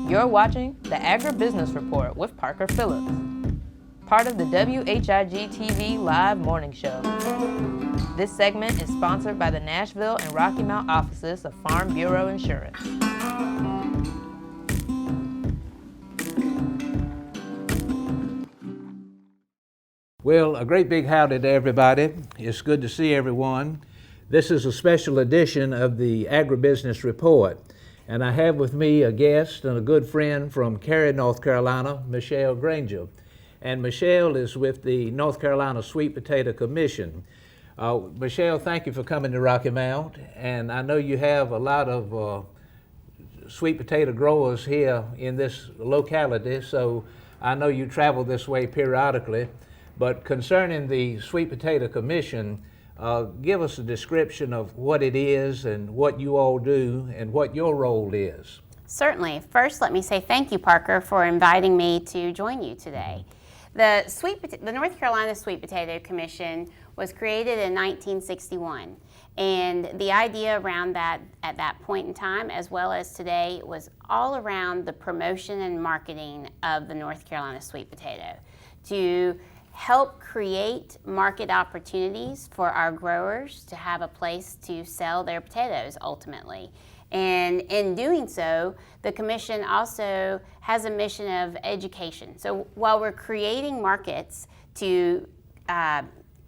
You're watching the Agribusiness Report with Parker Phillips, part of the WHIG TV live morning show. This segment is sponsored by the Nashville and Rocky Mount offices of Farm Bureau Insurance. Well, a great big howdy to everybody. It's good to see everyone. This is a special edition of the Agribusiness Report, and I have with me a guest and a good friend from Cary, North Carolina, Michelle Grainger. And Michelle is with the North Carolina Sweet Potato Commission. Michelle, thank you for coming to Rocky Mount, and I know you have a lot of sweet potato growers here in this locality, so I know you travel this way periodically. But concerning the Sweet Potato Commission, give us a description of what it is and what you all do and what your role is. Certainly. First, let me say thank you, Parker, for inviting me to join you today. The North Carolina Sweet Potato Commission was created in 1961, and the idea around that at that point in time, as well as today, was all around the promotion and marketing of the North Carolina sweet potato to help create market opportunities for our growers to have a place to sell their potatoes ultimately. And in doing so, the Commission also has a mission of education. So while we're creating markets to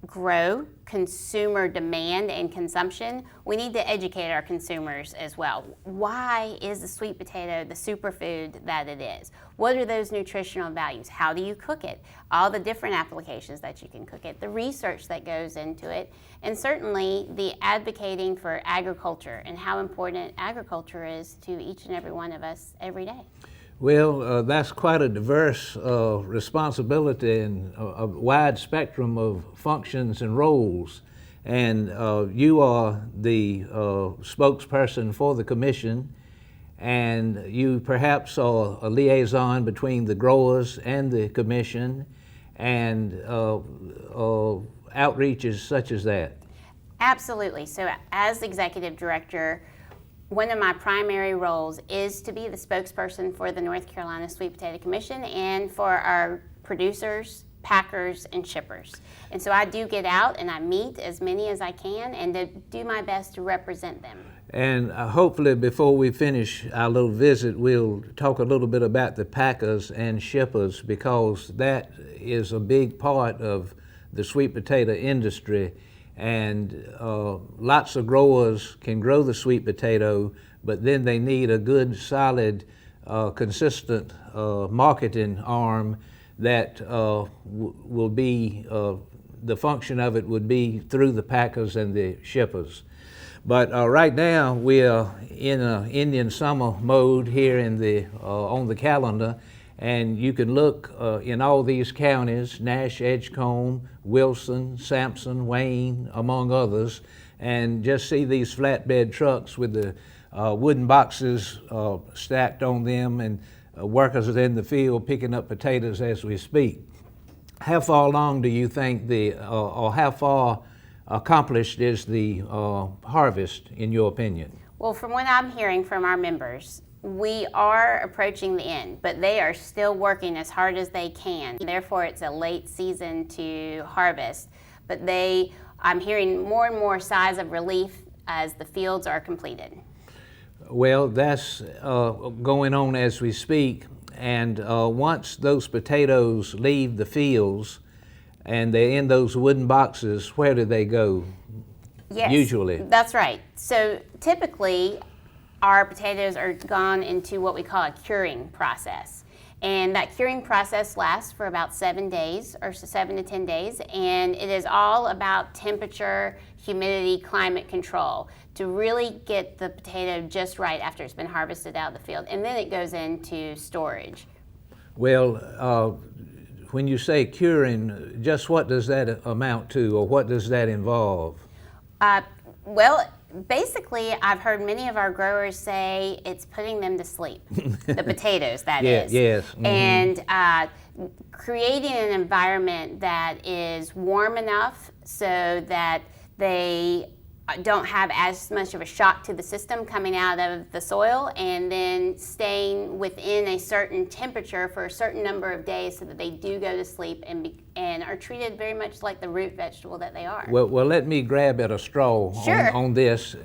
grow consumer demand and consumption, we need to educate our consumers as well. Why is the sweet potato the superfood that it is? What are those nutritional values? How do you cook it? All the different applications that you can cook it, the research that goes into it, and certainly the advocating for agriculture and how important agriculture is to each and every one of us every day. Well, that's quite a diverse responsibility and a wide spectrum of functions and roles. And you are the spokesperson for the commission, and you perhaps are a liaison between the growers and the commission and outreaches such as that. Absolutely. So as executive director, one of my primary roles is to be the spokesperson for the North Carolina Sweet Potato Commission and for our producers, packers, and shippers. And so I do get out and I meet as many as I can and to do my best to represent them. And hopefully before we finish our little visit, we'll talk a little bit about the packers and shippers, because that is a big part of the sweet potato industry. And lots of growers can grow the sweet potato, but then they need a good, solid, consistent marketing arm that will be, the function of it would be through the packers and the shippers. But right now we are in an Indian summer mode here in on the calendar. And you can look in all these counties, Nash, Edgecombe, Wilson, Sampson, Wayne, among others, and just see these flatbed trucks with the wooden boxes stacked on them, and workers are in the field picking up potatoes as we speak. How far along do you think or how far accomplished is the harvest, in your opinion? Well, from what I'm hearing from our members, we are approaching the end, but they are still working as hard as they can. Therefore, it's a late season to harvest. But I'm hearing more and more sighs of relief as the fields are completed. Well, that's going on as we speak. And once those potatoes leave the fields and they're in those wooden boxes, where do they go? Yes, usually? That's right. So typically, our potatoes are gone into what we call a curing process. And that curing process lasts for about 7 days, or 7 to 10 days, and it is all about temperature, humidity, climate control to really get the potato just right after it's been harvested out of the field. And then it goes into storage. Well, when you say curing, just what does that amount to, or what does that involve? Well, basically, I've heard many of our growers say it's putting them to sleep, the potatoes, that is. Yes. Mm-hmm. And creating an environment that is warm enough so that they don't have as much of a shock to the system coming out of the soil, and then staying within a certain temperature for a certain number of days so that they do go to sleep and are treated very much like the root vegetable that they are. Well, let me grab at a straw Sure. on this.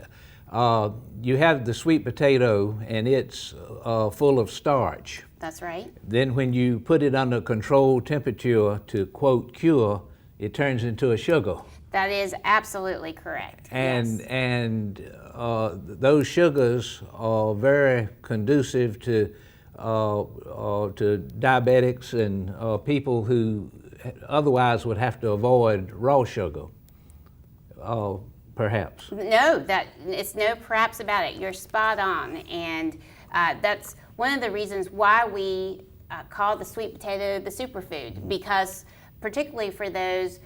You have the sweet potato, and it's full of starch. That's right. Then when you put it under controlled temperature to, quote, cure, it turns into a sugar. That is absolutely correct. Yes. And those sugars are very conducive to diabetics and people who otherwise would have to avoid raw sugar, perhaps. No, it's no perhaps about it. You're spot on, and that's one of the reasons why we call the sweet potato the superfood, because particularly for those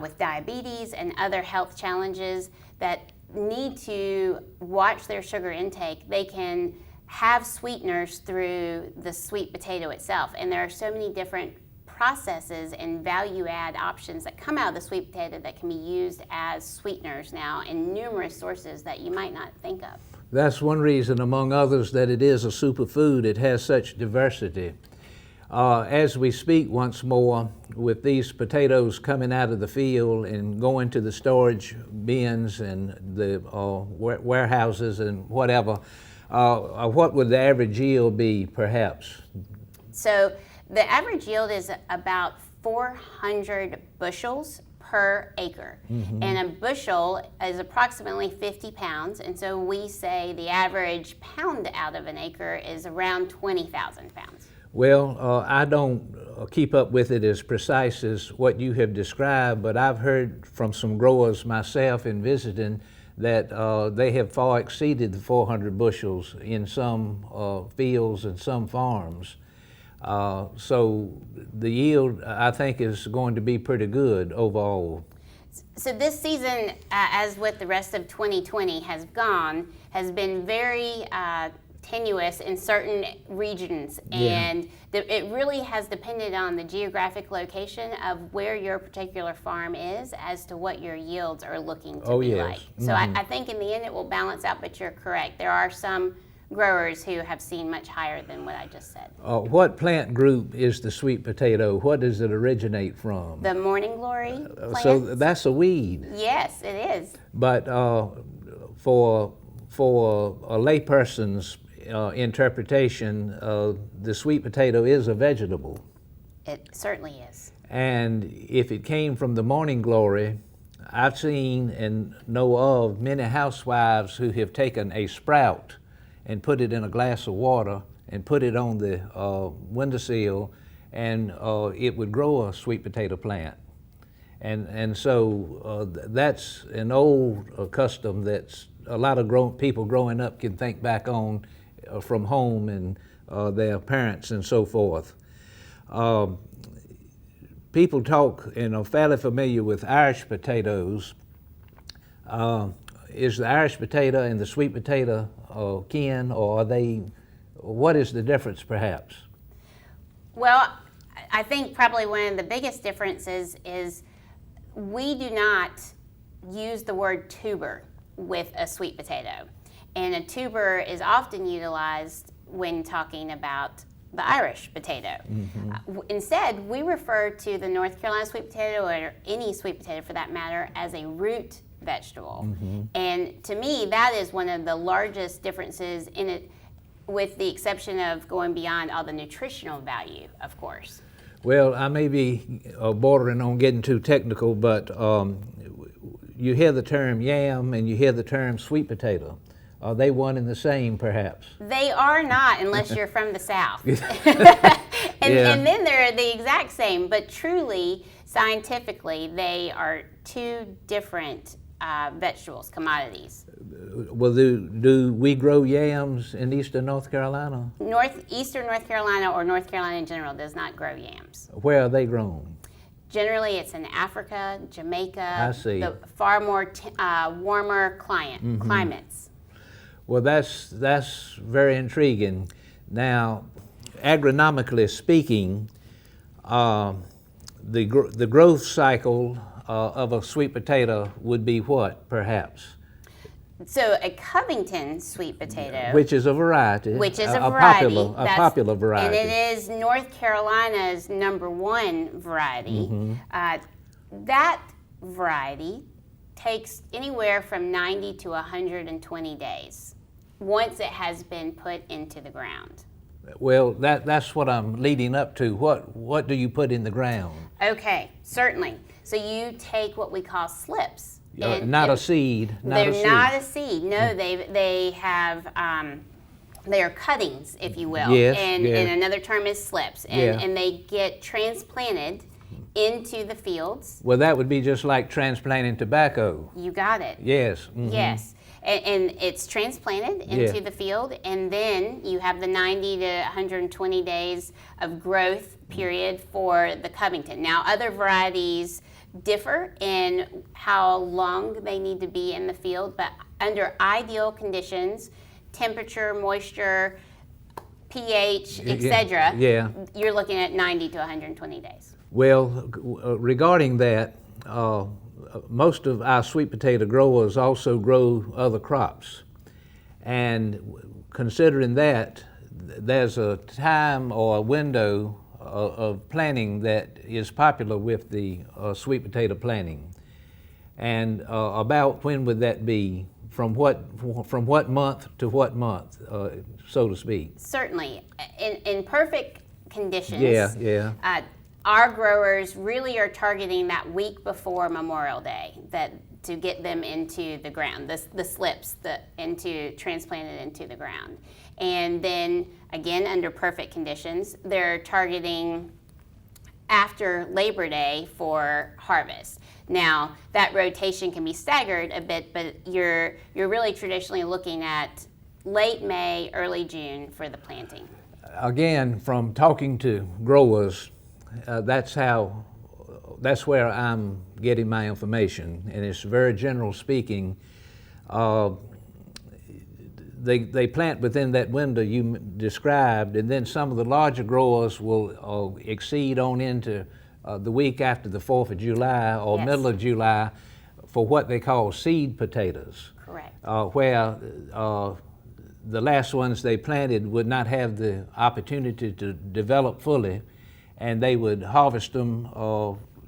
with diabetes and other health challenges that need to watch their sugar intake, they can have sweeteners through the sweet potato itself. And there are so many different processes and value add options that come out of the sweet potato that can be used as sweeteners now in numerous sources that you might not think of. That's one reason, among others, that it is a superfood. It has such diversity. As we speak once more, with these potatoes coming out of the field and going to the storage bins and the warehouses and whatever, what would the average yield be, perhaps? So the average yield is about 400 bushels per acre. Mm-hmm. And a bushel is approximately 50 pounds. And so we say the average pound out of an acre is around 20,000 pounds. Well, I don't keep up with it as precise as what you have described, but I've heard from some growers myself in visiting that they have far exceeded the 400 bushels in some fields and some farms. So the yield, I think, is going to be pretty good overall. So this season, as with the rest of 2020 has been very tenuous in certain regions, and it really has depended on the geographic location of where your particular farm is as to what your yields are looking to be like. So I think in the end it will balance out, but you're correct. There are some growers who have seen much higher than what I just said. What plant group is the sweet potato? What does it originate from? The morning glory plant. So that's a weed. Yes, it is. But for a layperson's interpretation, the sweet potato is a vegetable. It certainly is. And if it came from the morning glory, I've seen and know of many housewives who have taken a sprout and put it in a glass of water and put it on the windowsill, and it would grow a sweet potato plant. And so that's an old custom that's a lot of people growing up can think back on from home and their parents and so forth. People talk and are fairly familiar with Irish potatoes. Is the Irish potato and the sweet potato kin, or are they, what is the difference perhaps? Well, I think probably one of the biggest differences is we do not use the word tuber with a sweet potato. And a tuber is often utilized when talking about the Irish potato. Mm-hmm. Instead, we refer to the North Carolina sweet potato, or any sweet potato for that matter, as a root vegetable. Mm-hmm. And to me, that is one of the largest differences in it, with the exception of going beyond all the nutritional value, of course. Well, I may be bordering on getting too technical, but you hear the term yam and you hear the term sweet potato. Are they one and the same, perhaps? They are not, unless you're from the South. And then they're the exact same, but truly, scientifically, they are two different vegetables, commodities. Well, do we grow yams in eastern North Carolina? Eastern North Carolina, or North Carolina in general, does not grow yams. Where are they grown? Generally, it's in Africa, Jamaica. I see. The far more warmer climates. Well, that's very intriguing. Now, agronomically speaking, the growth cycle of a sweet potato would be what, perhaps? So a Covington sweet potato, Which is a variety. which is a variety, A popular variety. and it is North Carolina's #1 variety. That variety takes anywhere from 90 to 120 days once it has been put into the ground. Well, that's what I'm leading up to. What do you put in the ground? Okay, certainly. So you take what we call slips. Not a seed. They're not a seed. No, they have they are cuttings, if you will. Yes, and another term is slips. And they get transplanted into the fields. Well, that would be just like transplanting tobacco. You got it. Yes. Yes. And it's transplanted into the field, and then you have the 90 to 120 days of growth period for the Covington. Now, other varieties differ in how long they need to be in the field, but under ideal conditions, temperature, moisture, pH, etc., you're looking at 90 to 120 days. Well, regarding that, most of our sweet potato growers also grow other crops. And considering that, there's a time or a window of planting that is popular with the sweet potato planting. And about when would that be? From what month to what month, so to speak? Certainly. In perfect conditions, our growers really are targeting that week before Memorial Day to get them into the ground, the slips transplanted into the ground. And then again, under perfect conditions, they're targeting after Labor Day for harvest. Now, that rotation can be staggered a bit, but you're really traditionally looking at late May, early June for the planting. Again, from talking to growers, that's where I'm getting my information, and it's very general speaking. They plant within that window you described, and then some of the larger growers will exceed on into the week after the 4th of July or middle of July for what they call seed potatoes. Correct. Where the last ones they planted would not have the opportunity to develop fully, and they would harvest them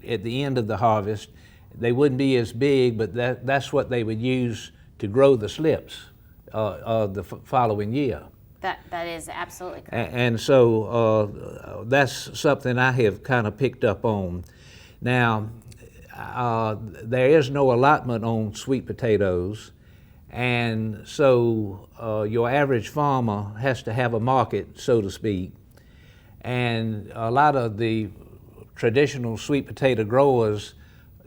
at the end of the harvest. They wouldn't be as big, but that's what they would use to grow the slips the following year. That is absolutely correct. And so that's something I have kind of picked up on. Now, there is no allotment on sweet potatoes, and so your average farmer has to have a market, so to speak. And a lot of the traditional sweet potato growers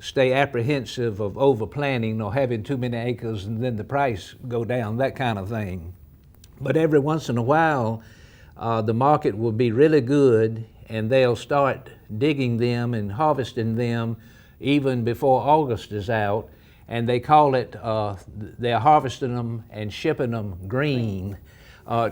stay apprehensive of overplanting or having too many acres and then the price go down, that kind of thing. But every once in a while, the market will be really good, and they'll start digging them and harvesting them even before August is out. And they call it, they're harvesting them and shipping them green.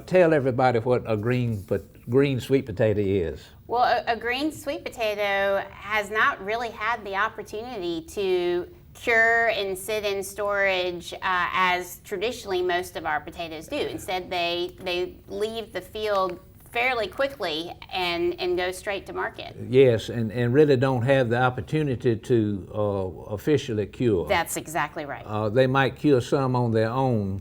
Tell everybody what a green sweet potato is. Well, a green sweet potato has not really had the opportunity to cure and sit in storage as traditionally most of our potatoes do. Instead, they leave the field fairly quickly and go straight to market. Yes, and really don't have the opportunity to officially cure. That's exactly right. They might cure some on their own.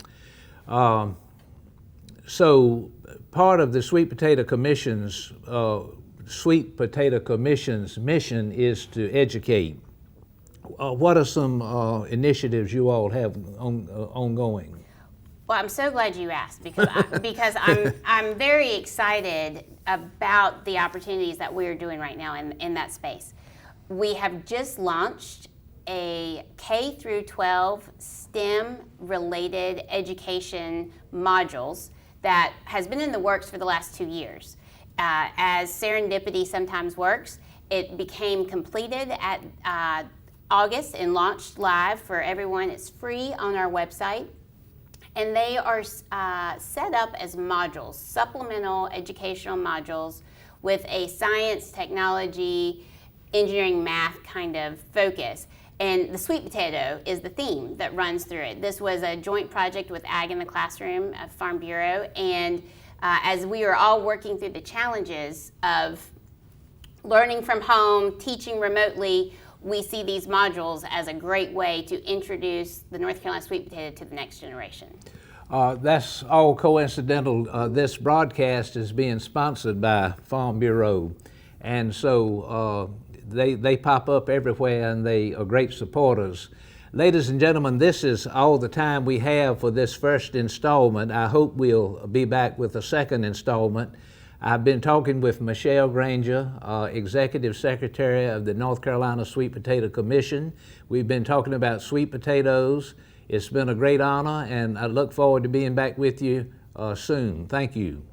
So part of the Sweet Potato Commission's mission is to educate. What are some initiatives you all have ongoing? Well, I'm so glad you asked because I'm very excited about the opportunities that we're doing right now in that space. We have just launched a K through 12 STEM related education modules that has been in the works for the last 2 years. As serendipity sometimes works, it became completed at August and launched live for everyone. It's free on our website. And they are set up as modules, supplemental educational modules with a science, technology, engineering, math kind of focus. And the sweet potato is the theme that runs through it. This was a joint project with Ag in the Classroom, Farm Bureau, and as we were all working through the challenges of learning from home, teaching remotely, we see these modules as a great way to introduce the North Carolina sweet potato to the next generation. That's all coincidental. This broadcast is being sponsored by Farm Bureau, and so they pop up everywhere, and they are great supporters. Ladies and gentlemen, this is all the time we have for this first installment. I hope we'll be back with a second installment. I've been talking with Michelle Grainger, Executive Secretary of the North Carolina Sweet Potato Commission. We've been talking about sweet potatoes. It's been a great honor, and I look forward to being back with you soon. Thank you.